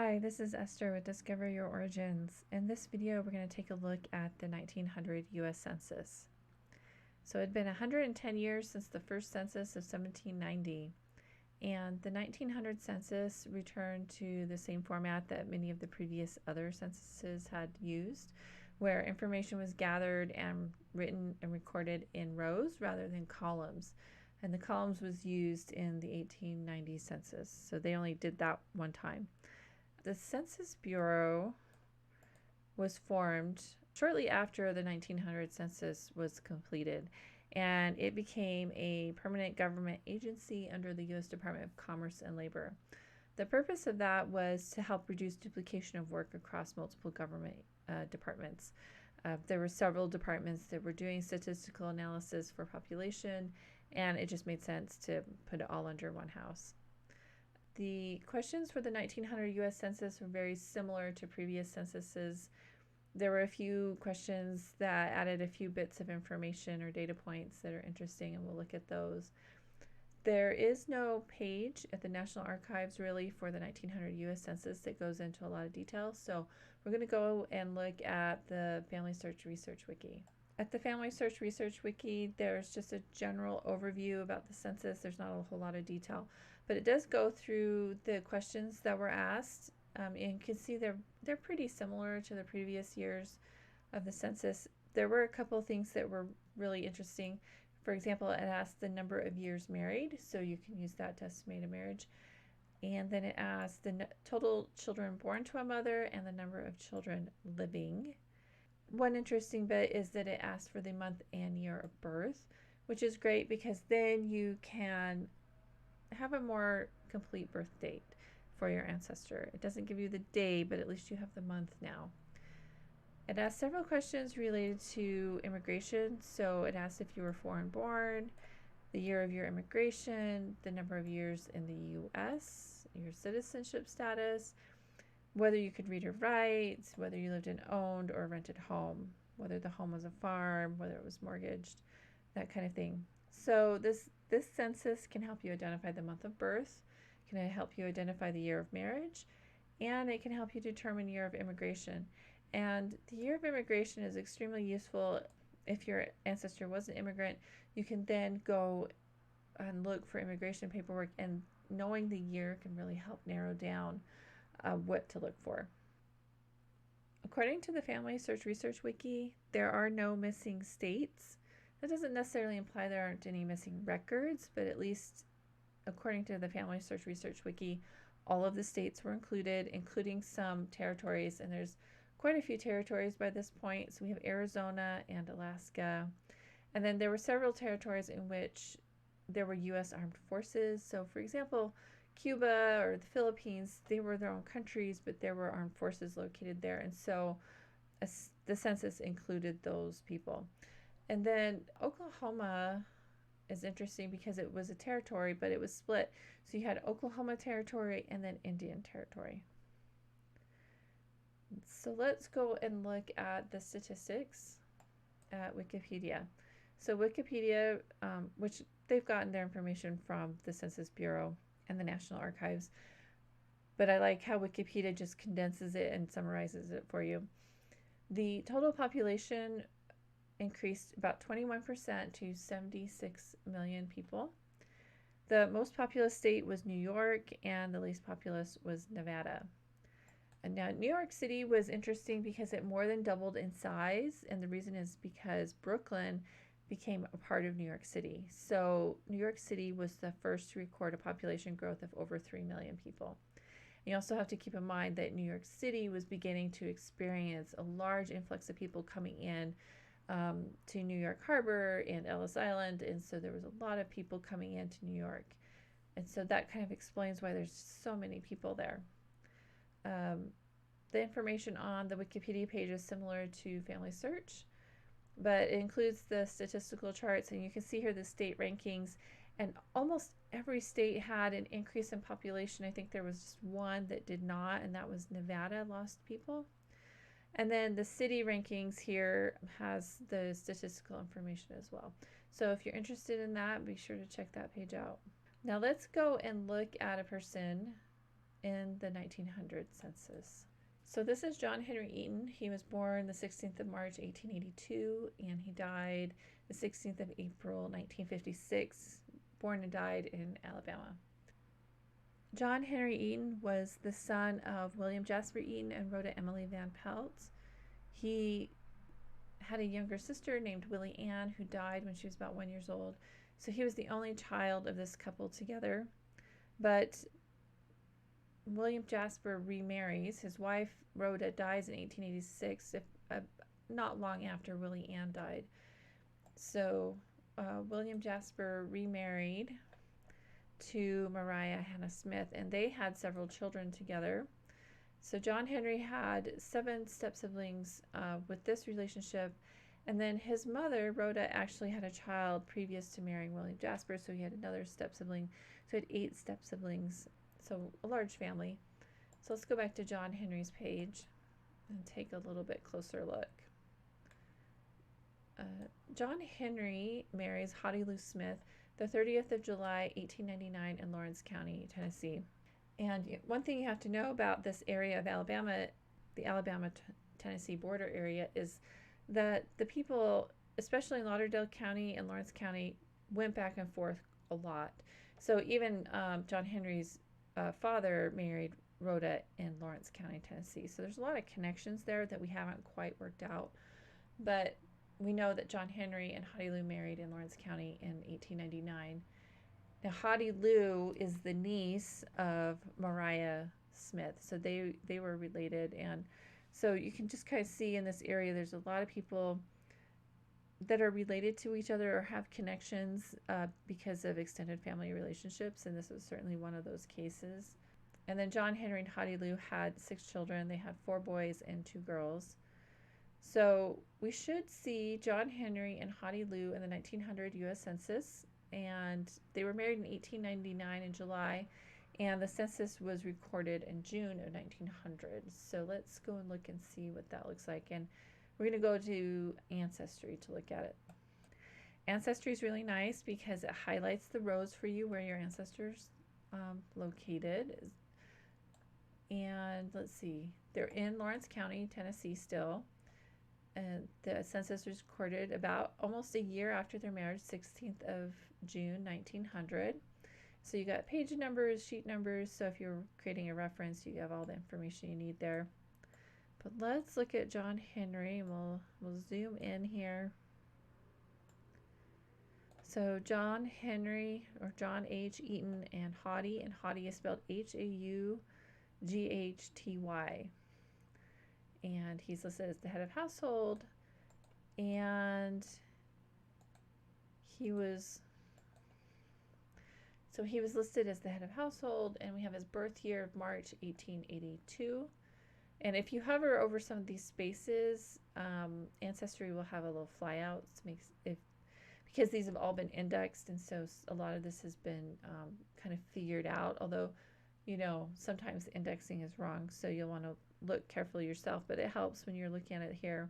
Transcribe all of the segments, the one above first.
Hi, this is Esther with Discover Your Origins. In this video, we're going to take a look at the 1900 U.S. Census. So it had been 110 years since the first census of 1790, and the 1900 census returned to the same format that many of the previous other censuses had used, where information was gathered and written and recorded in rows rather than columns. And the columns was used in the 1890 census, so they only did that one time. The Census Bureau was formed shortly after the 1900 census was completed, and it became a permanent government agency under the U.S. Department of Commerce and Labor. The purpose of that was to help reduce duplication of work across multiple government departments. There were several departments that were doing statistical analysis for population, and it just made sense to put it all under one house. The questions for the 1900 U.S. Census were very similar to previous censuses. There were a few questions that added a few bits of information or data points that are interesting, and we'll look at those. There is no page at the National Archives really for the 1900 U.S. Census that goes into a lot of detail, so we're going to go and look at the Family Search Research Wiki. At the Family Search Research Wiki, there's just a general overview about the census. There's not a whole lot of detail, but it does go through the questions that were asked, and you can see they're pretty similar to the previous years of the census. There were a couple things that were really interesting. For example, it asked the number of years married, so you can use that to estimate a marriage. And then it asked the total children born to a mother and the number of children living. One interesting bit is that it asks for the month and year of birth, which is great because then you can have a more complete birth date for your ancestor. It doesn't give you the day, but at least you have the month now. It asks several questions related to immigration. So it asks if you were foreign born, the year of your immigration, the number of years in the U.S., your citizenship status, whether you could read or write, whether you lived in owned or rented home, whether the home was a farm, whether it was mortgaged, that kind of thing. So this census can help you identify the month of birth, can help you identify the year of marriage, and it can help you determine year of immigration. And the year of immigration is extremely useful. If your ancestor was an immigrant, you can then go and look for immigration paperwork, and knowing the year can really help narrow down what to look for. According to the Family Search Research Wiki, there are no missing states. That doesn't necessarily imply there aren't any missing records, but at least according to the Family Search Research Wiki, all of the states were included, including some territories, and there's quite a few territories by this point. So we have Arizona and Alaska, and then there were several territories in which there were U.S. armed forces. So for example, Cuba or the Philippines, they were their own countries, but there were armed forces located there, and so the census included those people. And then Oklahoma is interesting because it was a territory, but it was split. So you had Oklahoma Territory and then Indian Territory. So let's go and look at the statistics at Wikipedia. So Wikipedia, which they've gotten their information from the Census Bureau and the National Archives, but I like how Wikipedia just condenses it and summarizes it for you. The total population increased about 21% to 76 million people. The most populous state was New York, and the least populous was Nevada. And now New York City was interesting because it more than doubled in size, and the reason is because Brooklyn became a part of New York City. So New York City was the first to record a population growth of over 3 million people. And you also have to keep in mind that New York City was beginning to experience a large influx of people coming in to New York Harbor and Ellis Island, and so there was a lot of people coming into New York, and so that kind of explains why there's so many people there. The information on the Wikipedia page is similar to Family Search, but it includes the statistical charts, and you can see here the state rankings, and almost every state had an increase in population. I think there was just one that did not, and that was Nevada lost people. And then the city rankings here has the statistical information as well. So if you're interested in that, be sure to check that page out. Now let's go and look at a person in the 1900 census. So this is John Henry Eaton. He was born the 16th of March, 1882, and he died the 16th of April, 1956, born and died in Alabama. John Henry Eaton was the son of William Jasper Eaton and Rhoda Emily Van Pelt. He had a younger sister named Willie Ann who died when she was about 1 year old. So he was the only child of this couple together. But William Jasper remarries. His wife, Rhoda, dies in 1886, not long after Willie Ann died. So William Jasper remarried to Maria Hannah Smith, and they had several children together. So John Henry had 7 step-siblings with this relationship, and then his mother, Rhoda, actually had a child previous to marrying William Jasper, so he had another step-sibling. So he had 8 step-siblings. So a large family. So let's go back to John Henry's page and take a little bit closer look. John Henry marries Hautie Lou Smith the 30th of July, 1899 in Lawrence County, Tennessee. And one thing you have to know about this area of Alabama, the Alabama-Tennessee border area, is that the people, especially in Lauderdale County and Lawrence County, went back and forth a lot. So even John Henry's father married Rhoda in Lawrence County, Tennessee. So there's a lot of connections there that we haven't quite worked out. But we know that John Henry and Hautie Lou married in Lawrence County in 1899. Now, Hautie Lou is the niece of Maria Smith. So they were related. And so you can just kind of see in this area, there's a lot of people that are related to each other or have connections because of extended family relationships, and this was certainly one of those cases. And then John Henry and Hautie Lou had 6 children. They had 4 boys and 2 girls. So we should see John Henry and Hautie Lou in the 1900 U.S. Census, and they were married in 1899 in July, and the census was recorded in June of 1900. So let's go and look and see what that looks like. And we're going to go to Ancestry to look at it. Ancestry is really nice because it highlights the rows for you where your ancestors located. And let's see, they're in Lawrence County, Tennessee still. And the census was recorded about almost a year after their marriage, 16th of June, 1900. So you got page numbers, sheet numbers. So if you're creating a reference, you have all the information you need there. But let's look at John Henry, and we'll zoom in here. So John Henry, or John H. Eaton, and Hautie is spelled Haughty. And he's listed as the head of household, and he was listed as the head of household, and we have his birth year of March 1882. And if you hover over some of these spaces, Ancestry will have a little flyout because these have all been indexed, and so a lot of this has been kind of figured out, although sometimes the indexing is wrong, so you'll want to look carefully yourself, but it helps when you're looking at it here.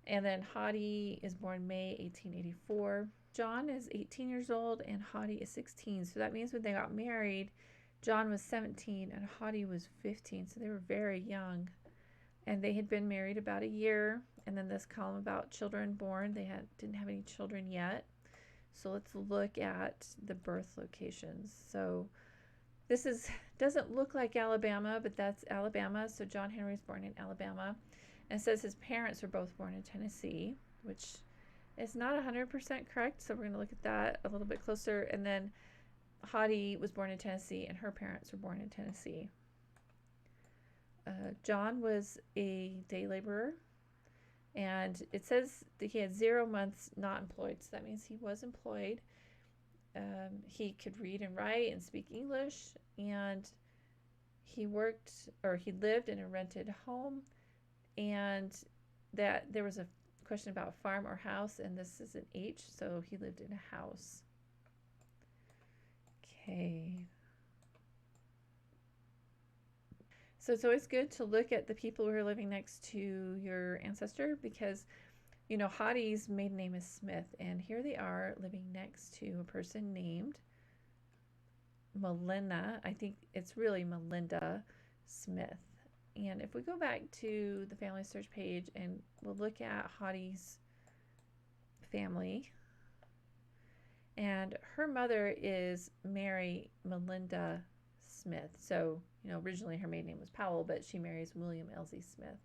And then Hautie is born May 1884. John is 18 years old and Hautie is 16. So that means when they got married, John was 17 and Hautie was 15. So they were very young. And they had been married about a year. And then this column about children born, they didn't have any children yet. So let's look at the birth locations. So this doesn't look like Alabama, but that's Alabama. So John Henry was born in Alabama. And it says his parents were both born in Tennessee, which is not 100% correct. So we're going to look at that a little bit closer. And then Hautie was born in Tennessee, and her parents were born in Tennessee. John was a day laborer. And it says that he had 0 months not employed. So that means he was employed. He could read and write and speak English, and he lived in a rented home, and that there was a question about farm or house, and this is an H, so he lived in a house. Okay. So it's always good to look at the people who are living next to your ancestor because Hautie's maiden name is Smith, and here they are living next to a person named Melinda, I think it's really Melinda Smith. And if we go back to the family search page and we'll look at Hautie's family, and her mother is Mary Melinda Smith. So, originally her maiden name was Powell, but she marries William Elsie Smith.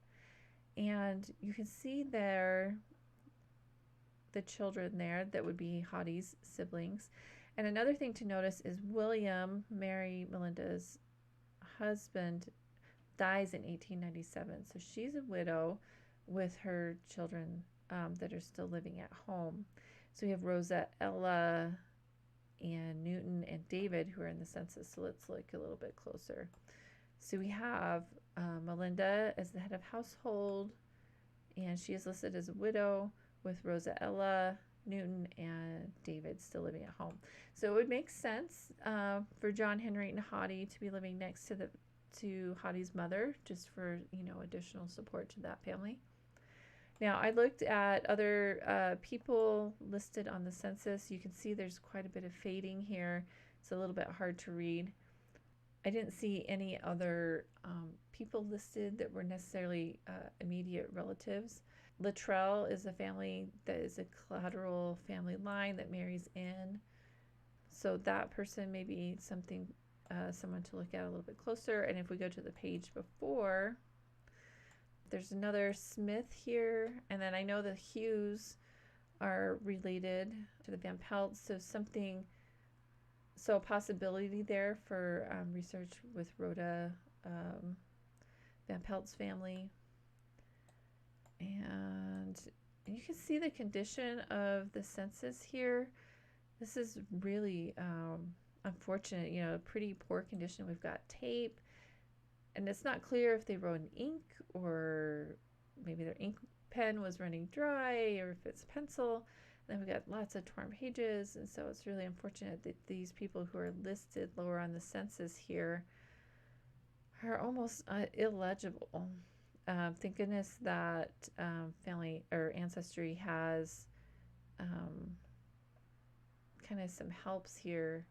And you can see there the children there that would be Hautie's siblings. And another thing to notice is William, Mary Melinda's husband, dies in 1897. So she's a widow with her children that are still living at home. So we have Rosa, Ella, and Newton, and David who are in the census. So let's look a little bit closer. So we have Melinda as the head of household, and she is listed as a widow with Rosa, Ella, Newton, and David still living at home. So it would make sense for John Henry and Hautie to be living next to Hautie's mother, just for additional support to that family. Now, I looked at other people listed on the census. You can see there's quite a bit of fading here. It's a little bit hard to read. I didn't see any other people listed that were necessarily immediate relatives. Luttrell is a family that is a collateral family line that marries in. So that person may be someone to look at a little bit closer. And if we go to the page before, there's another Smith here. And then I know the Hughes are related to the Van Pelts. So a possibility there for research with Rhoda Van Pelt's family. And you can see the condition of the census here. This is really unfortunate, pretty poor condition. We've got tape, and it's not clear if they wrote in ink or maybe their ink pen was running dry, or if it's pencil. And then we've got lots of torn pages, and so it's really unfortunate that these people who are listed lower on the census here are almost illegible. Thank goodness that family or ancestry has kind of some helps here.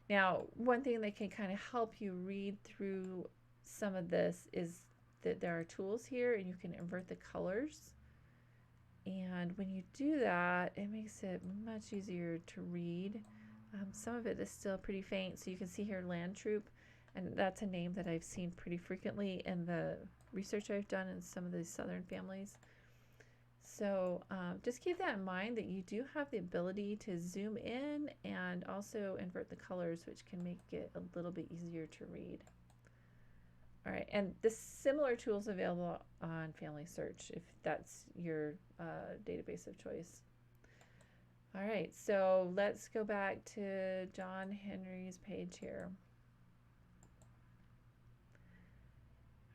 Now, one thing that can kind of help you read through some of this is that there are tools here, and you can invert the colors. And when you do that, it makes it much easier to read. Some of it is still pretty faint, so you can see here Land Troop, and that's a name that I've seen pretty frequently in the research I've done in some of these southern families. So just keep that in mind, that you do have the ability to zoom in and also invert the colors, which can make it a little bit easier to read. All right, and the similar tools available on Family Search if that's your database of choice. All right, so let's go back to John Henry's page here.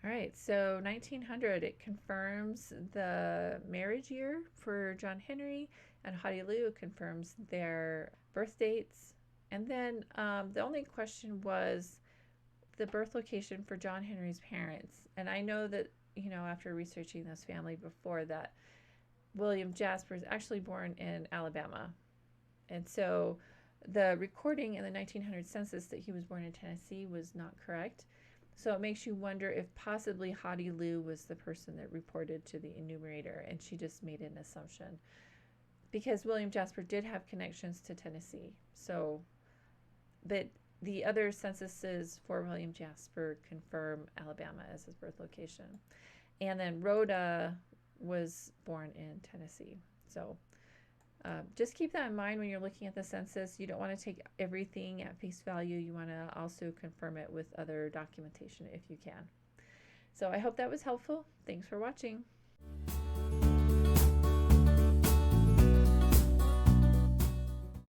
All right, so 1900, it confirms the marriage year for John Henry, and Hautie Lou confirms their birth dates. And then the only question was the birth location for John Henry's parents. And I know that, after researching this family before, that William Jasper is actually born in Alabama. And so the recording in the 1900 census that he was born in Tennessee was not correct. So it makes you wonder if possibly Hautie Lou was the person that reported to the enumerator, and she just made an assumption. Because William Jasper did have connections to Tennessee. So, but the other censuses for William Jasper confirm Alabama as his birth location. And then Rhoda was born in Tennessee. So just keep that in mind when you're looking at the census. You don't want to take everything at face value. You want to also confirm it with other documentation if you can. So I hope that was helpful. Thanks for watching.